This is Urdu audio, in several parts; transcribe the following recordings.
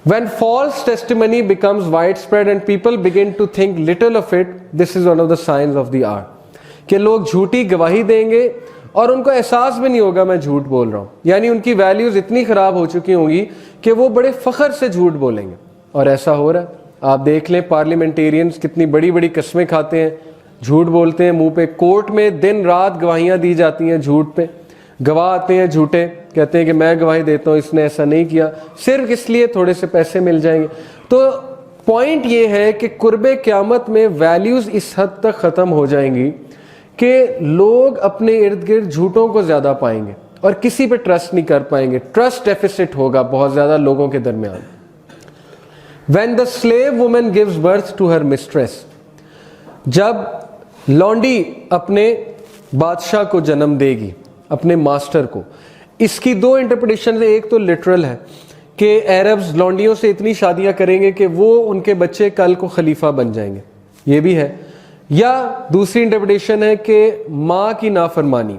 When false testimony becomes widespread and people begin to think little of it, this is one of the signs of the hour. کہ لوگ جھوٹی گواہی دیں گے اور ان کو احساس بھی نہیں ہوگا میں جھوٹ بول رہا ہوں, یعنی ان کی ویلیوز اتنی خراب ہو چکی ہوں گی کہ وہ بڑے فخر سے جھوٹ بولیں گے. اور ایسا ہو رہا ہے, آپ دیکھ لیں پارلیمنٹیرینز کتنی بڑی بڑی قسمیں کھاتے ہیں, جھوٹ بولتے ہیں منہ پہ. کورٹ میں دن رات گواہیاں دی جاتی ہیں جھوٹ پہ, گواہ آتے ہیں جھوٹے, کہتے ہیں کہ میں گواہی دیتا ہوں, اس نے ایسا نہیں کیا, صرف اس لیے تھوڑے سے پیسے مل جائیں گے. تو پوائنٹ یہ ہے کہ قرب قیامت میں ویلیوز اس حد تک ختم ہو جائیں گی کہ لوگ اپنے ارد گرد جھوٹوں کو زیادہ پائیں گے اور کسی پہ ٹرسٹ نہیں کر پائیں گے. ٹرسٹ ڈیفیسٹ ہوگا بہت زیادہ لوگوں کے درمیان. When the slave woman gives birth to her mistress, جب لونڈی اپنے بادشاہ کو جنم دے گی, اپنے ماسٹر کو, اس کی دو انٹرپریٹیشن ہے. ایک تو لٹرل ہے کہ عربز لونڈیوں سے اتنی شادیاں کریں گے کہ وہ ان کے بچے کل کو خلیفہ بن جائیں گے, یہ بھی ہے. یا دوسری انٹرپریٹیشن ہے کہ ماں کی نافرمانی,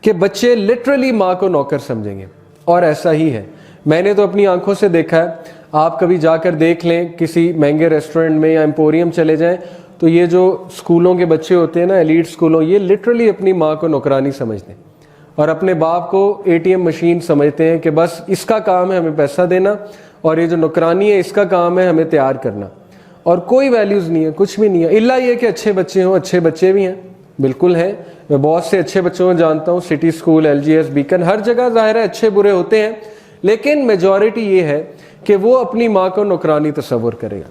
کہ بچے لٹرلی ماں کو نوکر سمجھیں گے. اور ایسا ہی ہے, میں نے تو اپنی آنکھوں سے دیکھا ہے. آپ کبھی جا کر دیکھ لیں کسی مہنگے ریسٹورنٹ میں یا ایمپوریم چلے جائیں تو یہ جو اسکولوں کے بچے ہوتے ہیں نا, ایلیٹ اسکولوں, یہ لٹرلی اپنی ماں کو نوکرانی سمجھتے ہیں اور اپنے باپ کو ATM مشین سمجھتے ہیں کہ بس اس کا کام ہے ہمیں پیسہ دینا اور یہ جو نوکرانی ہے اس کا کام ہے ہمیں تیار کرنا. اور کوئی ویلیوز نہیں ہے, کچھ بھی نہیں ہے, الا یہ کہ اچھے بچے ہوں. اچھے بچے بھی ہیں, بالکل ہیں, میں بہت سے اچھے بچوں کو جانتا ہوں, سٹی اسکول, LGS, بیکن, ہر جگہ ظاہر ہے اچھے برے ہوتے ہیں, لیکن میجورٹی یہ ہے کہ وہ اپنی ماں کو نوکرانی تصور کرے گا.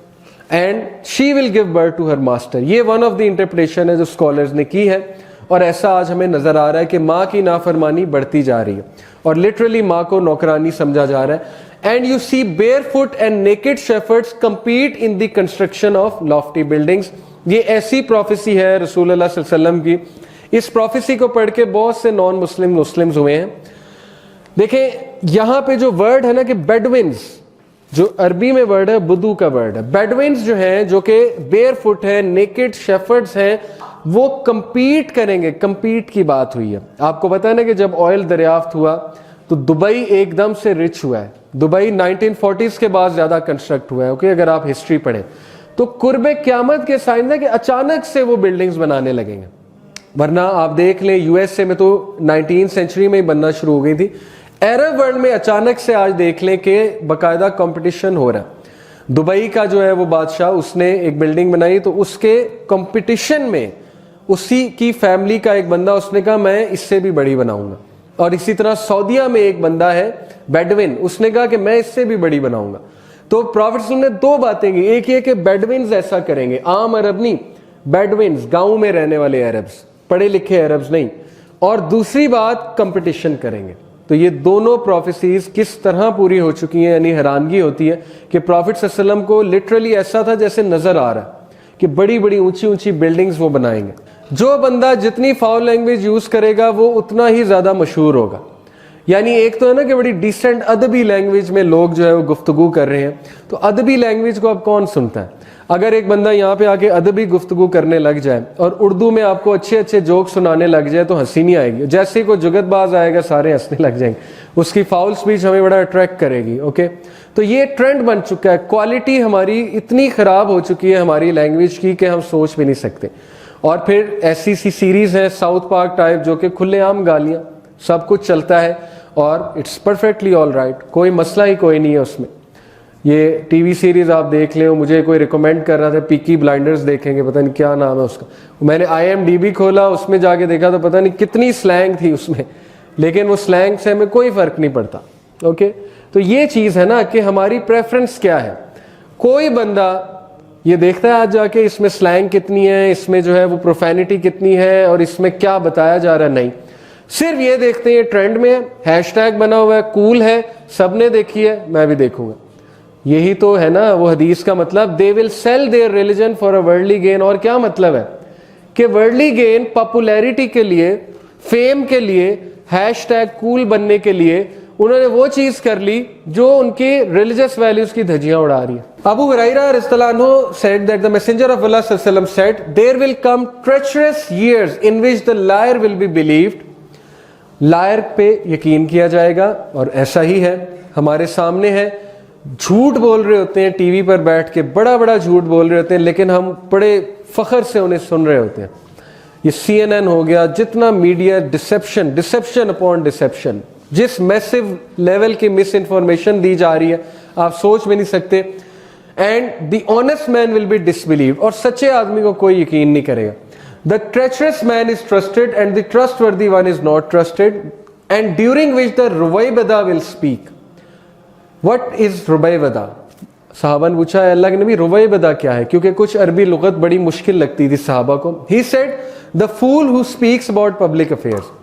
And she will give birth to her master. یہ ون آف دی انٹرپریٹیشن ہے جو اسکالرز نے کی ہے, اور ایسا آج ہمیں نظر آ رہا ہے کہ ماں کی نافرمانی بڑھتی جا رہی ہے اور لٹرلی ماں کو نوکرانی سمجھا جا رہا ہے. And you see barefoot and naked shepherds compete in the construction of lofty buildings. یہ ایسی پروفیسی ہے رسول اللہ صلی اللہ علیہ وسلم کی, اس پروفیسی کو پڑھ کے بہت سے نان مسلمز ہوئے ہیں. دیکھیں یہاں پہ جو ورڈ ہے نا کہ بیڈوینز, جو عربی میں ورڈ ہے بدو کا ورڈ ہے. بیڈوینز جو ہیں, جو کہ بیئر فٹ ہیں, نیکڈ شیفرڈز ہیں, وہ کمپیٹ کریں گے. کمپیٹ کی بات ہوئی ہے. آپ کو پتا ہے نا کہ جب آئل دریافت ہوا تو دبئی ایک دم سے رچ ہوا ہے. دبئی 1940s کے بعد زیادہ کنسٹرکٹ ہوا ہے. اوکے, اگر آپ ہسٹری پڑھیں تو قرب قیامت کے سائن ہے کہ اچانک سے وہ بلڈنگز بنانے لگیں گے. ورنہ آپ دیکھ لیں USA میں تو 19th سینچری میں ہی بننا شروع ہو گئی تھی. عرب ورلڈ میں اچانک سے آج دیکھ لیں کہ باقاعدہ کمپٹیشن ہو رہا ہے. دبئی کا جو ہے وہ بادشاہ, اس نے ایک بلڈنگ بنائی تو اس کے کمپٹیشن میں اسی کی فیملی کا ایک بندہ, اس نے کہا میں اس سے بھی بڑی بناؤں گا. اور اسی طرح سعودیہ میں ایک بندہ ہے بیڈوین, اس نے کہا کہ میں اس سے بھی بڑی بناؤں گا. تو پروفیٹ نے دو باتیں کی, ایک یہ کہ بیڈوینز ایسا کریں گے, عام عرب نہیں, بیڈوینز گاؤں میں رہنے والے عربز, پڑھے لکھے عربز نہیں, اور دوسری بات کمپٹیشن کریں گے. تو یہ دونوں پروفیسیز کس طرح پوری ہو چکی ہیں, یعنی حیرانگی ہوتی ہے کہ پروفیٹ صلی اللہ علیہ وسلم کو لٹرلی ایسا تھا جیسے نظر آ رہا ہے کہ بڑی بڑی اونچی اونچی بلڈنگز وہ بنائیں گے. جو بندہ جتنی فاؤل لینگویج یوز کرے گا وہ اتنا ہی زیادہ مشہور ہوگا. یعنی ایک تو ہے نا کہ بڑی ڈیسنٹ ادبی لینگویج میں لوگ جو ہے وہ گفتگو کر رہے ہیں, تو ادبی لینگویج کو اب کون سنتا ہے؟ اگر ایک بندہ یہاں پہ آ کے ادبی گفتگو کرنے لگ جائے اور اردو میں آپ کو اچھے اچھے جوک سنانے لگ جائے تو ہنسی نہیں آئے گی. جیسے ہی کوئی جگت باز آئے گا سارے ہنسنے لگ جائیں گے, اس کی فاؤل سپیچ ہمیں بڑا اٹریکٹ کرے گی. اوکے, تو یہ ٹرینڈ بن چکا ہے. کوالٹی ہماری اتنی خراب ہو چکی ہے ہماری لینگویج کی کہ ہم سوچ بھی نہیں سکتے. اور پھر ایسی سی سیریز ہے ساؤتھ پارک ٹائپ جو کہ کھلے عام گالیاں, سب کچھ چلتا ہے اور اٹس پرفیکٹلی آل رائٹ, کوئی مسئلہ ہی کوئی نہیں ہے اس میں. یہ ٹی وی سیریز آپ دیکھ لیں, مجھے کوئی ریکمینڈ کر رہا تھا پیکی بلائنڈرز دیکھیں گے, پتہ نہیں کیا نام ہے اس کا. میں نے IMDb کھولا, اس میں جا کے دیکھا تو پتہ نہیں کتنی سلینگ تھی اس میں, لیکن وہ سلینگ سے ہمیں کوئی فرق نہیں پڑتا. اوکے, تو یہ چیز ہے نا کہ ہماری پریفرنس کیا ہے. کوئی بندہ یہ دیکھتا ہے آج جا کے اس میں سلینگ کتنی ہے, اس میں جو ہے وہ پروفینٹی کتنی ہے اور اس میں کیا بتایا جا رہا ہے, نہیں. صرف یہ دیکھتے ہیں ٹرینڈ میں ہے, ہیش ٹیگ بنا ہوا ہے, کول ہے, سب نے دیکھی ہے, میں بھی دیکھوں گا. یہی تو ہے نا وہ حدیث کا مطلب, they will sell their religion for a worldly gain. اور کیا مطلب ہے کہ worldly gain پاپولیرٹی کے لیے, فیم کے لیے, ہیش ٹیگ کول بننے کے لیے انہوں نے وہ چیز کر لی جو ان کی ریلیجس ویلیوز کی دھجیاں اڑا رہی ہے. ابو ہریرہ رضی اللہ عنہ said that the messenger of Allah صلی اللہ علیہ وسلم said there will come treacherous years in which the liar will be believed. Liar پہ یقین کیا جائے گا, اور ایسا ہی ہے ہمارے سامنے ہے. جھوٹ بول رہے ہوتے ہیں ٹی وی پر بیٹھ کے, بڑا بڑا جھوٹ بول رہے ہوتے ہیں, لیکن ہم بڑے فخر سے انہیں سن رہے ہوتے ہیں. یہ سی این این ہو گیا, جتنا میڈیا, ڈسیپشن اپون ڈسیپشن, جس میسو لیول کی مس انفارمیشن دی جا رہی ہے آپ سوچ بھی نہیں سکتے. And the honest man will be disbelieved, اور سچے آدمی کو کوئی یقین نہیں کرے گا. The treacherous man is trusted and the trustworthy one is not trusted, and during which the Ruwaybada will speak. What is Ruwaybada? صحابہ نے پوچھا, اللہ کے نبی رویبدہ کیا ہے, کیونکہ کچھ عربی لغت بڑی مشکل لگتی تھی صحابہ کو. He said, the fool who speaks about public affairs.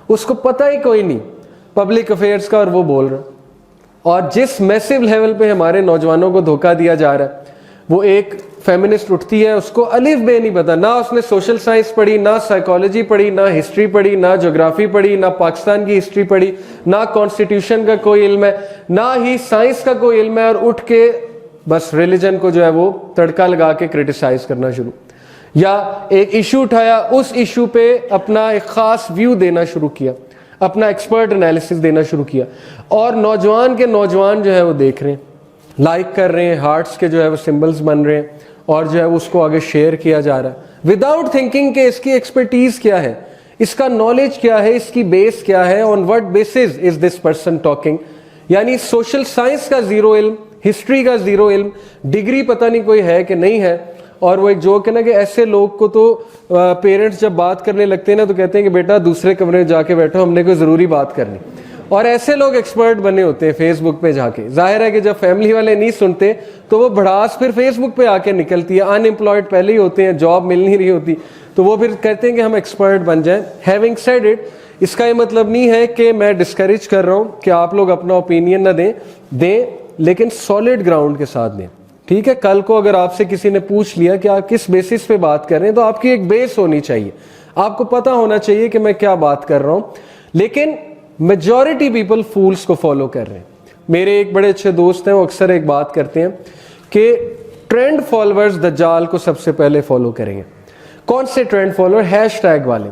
اس کو پتہ ہی کوئی نہیں پبلک افیئرس کا, اور وہ بول رہا. اور جس میسو لیول پہ ہمارے نوجوانوں کو دھوکہ دیا جا رہا ہے, وہ ایک فیمنسٹ اٹھتی ہے, اس کو الف بے نہیں پتا, نہ اس نے سوشل سائنس پڑھی, نہ سائیکالوجی پڑھی, نہ ہسٹری پڑھی, نہ جغرافی پڑھی, نہ پاکستان کی ہسٹری پڑھی, نہ کانسٹیٹیوشن کا کوئی علم ہے, نہ ہی سائنس کا کوئی علم ہے, اور اٹھ کے بس ریلیجن کو جو ہے وہ تڑکا لگا کے کرٹیسائز کرنا شروع, یا ایک ایشو اٹھایا, اس ایشو پہ اپنا ایک خاص ویو دینا شروع کیا, اپنا ایکسپرٹ انالیسس دینا شروع کیا. اور نوجوان کے نوجوان جو ہے وہ دیکھ رہے ہیں, لائک کر رہے ہیں, ہارٹس کے جو ہے وہ سمبلز بن رہے ہیں, اور جو ہے اس کو آگے شیئر کیا جا رہا ہے وداؤٹ تھنکنگ کہ اس کی ایکسپرٹیز کیا ہے, اس کا نالج کیا ہے, اس کی بیس کیا ہے, on what basis is this person talking. یعنی سوشل سائنس کا زیرو علم, ہسٹری کا زیرو علم, ڈگری پتہ نہیں کوئی ہے کہ نہیں ہے. اور وہ ایک جوک ہے نا کہ ایسے لوگ کو تو پیرنٹس جب بات کرنے لگتے ہیں نا تو کہتے ہیں کہ بیٹا دوسرے کمرے میں جا کے بیٹھو, ہم نے کوئی ضروری بات کرنی. اور ایسے لوگ ایکسپرٹ بنے ہوتے ہیں فیس بک پہ جا کے. ظاہر ہے کہ جب فیملی والے نہیں سنتے تو وہ بھڑاس پھر فیس بک پہ آ کے نکلتی ہے. ان امپلائڈ پہلے ہی ہوتے ہیں, جاب مل نہیں رہی ہوتی, تو وہ پھر کہتے ہیں کہ ہم ایکسپرٹ بن جائیں. ہیونگ سیڈ اٹ, اس کا یہ مطلب نہیں ہے کہ میں ڈسکریج کر رہا ہوں کہ آپ لوگ اپنا اوپینین نہ دیں, لیکن سالڈ گراؤنڈ کے ساتھ دیں. ٹھیک ہے, کل کو اگر آپ سے کسی نے پوچھ لیا کہ آپ کس بیسس پہ بات کر رہے ہیں, تو آپ کی ایک بیس ہونی چاہیے, آپ کو پتا ہونا چاہیے کہ میں کیا بات کر رہا ہوں. لیکن میجورٹی پیپل فولس کو فالو کر رہے ہیں. میرے ایک بڑے اچھے دوست ہیں, وہ اکثر ایک بات کرتے ہیں کہ ٹرینڈ فالوورز دجال کو سب سے پہلے فالو کریں گے. کون سے ٹرینڈ فالوور؟ ہیش ٹیگ والے.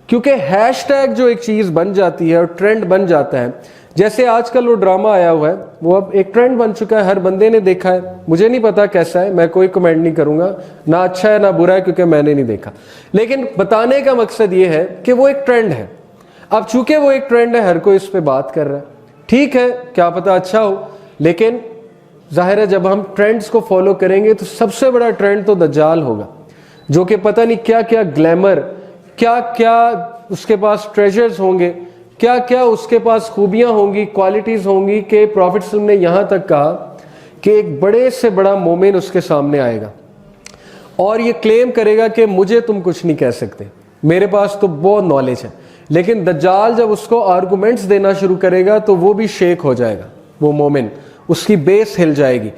کیونکہ ہیش ٹیگ جو ایک چیز بن جاتی ہے اور ٹرینڈ بن جاتا ہے, جیسے آج کل وہ ڈرامہ آیا ہوا ہے, وہ اب ایک ٹرینڈ بن چکا ہے, ہر بندے نے دیکھا ہے. مجھے نہیں پتا کیسا ہے, میں کوئی کمنٹ نہیں کروں گا, نہ اچھا ہے نہ برا ہے, کیونکہ میں نے نہیں دیکھا. لیکن بتانے کا مقصد یہ ہے کہ وہ ایک ٹرینڈ ہے. اب چونکہ وہ ایک ٹرینڈ ہے, ہر کوئی اس پہ بات کر رہا ہے. ٹھیک ہے, کیا پتا اچھا ہو, لیکن ظاہر ہے جب ہم ٹرینڈز کو فالو کریں گے تو سب سے بڑا ٹرینڈ تو دجال ہوگا, جو کہ پتہ نہیں کیا کیا گلیمر, کیا کیا اس کے پاس ٹریجرز ہوں گے, کیا کیا اس کے پاس خوبیاں ہوں گی, کوالٹیز ہوں گی, کہ پروفٹ صلی اللہ علیہ وسلم نے یہاں تک کہا کہ ایک بڑے سے بڑا مومن اس کے سامنے آئے گا اور یہ کلیم کرے گا کہ مجھے تم کچھ نہیں کہہ سکتے, میرے پاس تو بہت نالج ہے. لیکن دجال جب اس کو آرگومنٹس دینا شروع کرے گا تو وہ بھی شیک ہو جائے گا, وہ مومن, اس کی بیس ہل جائے گی.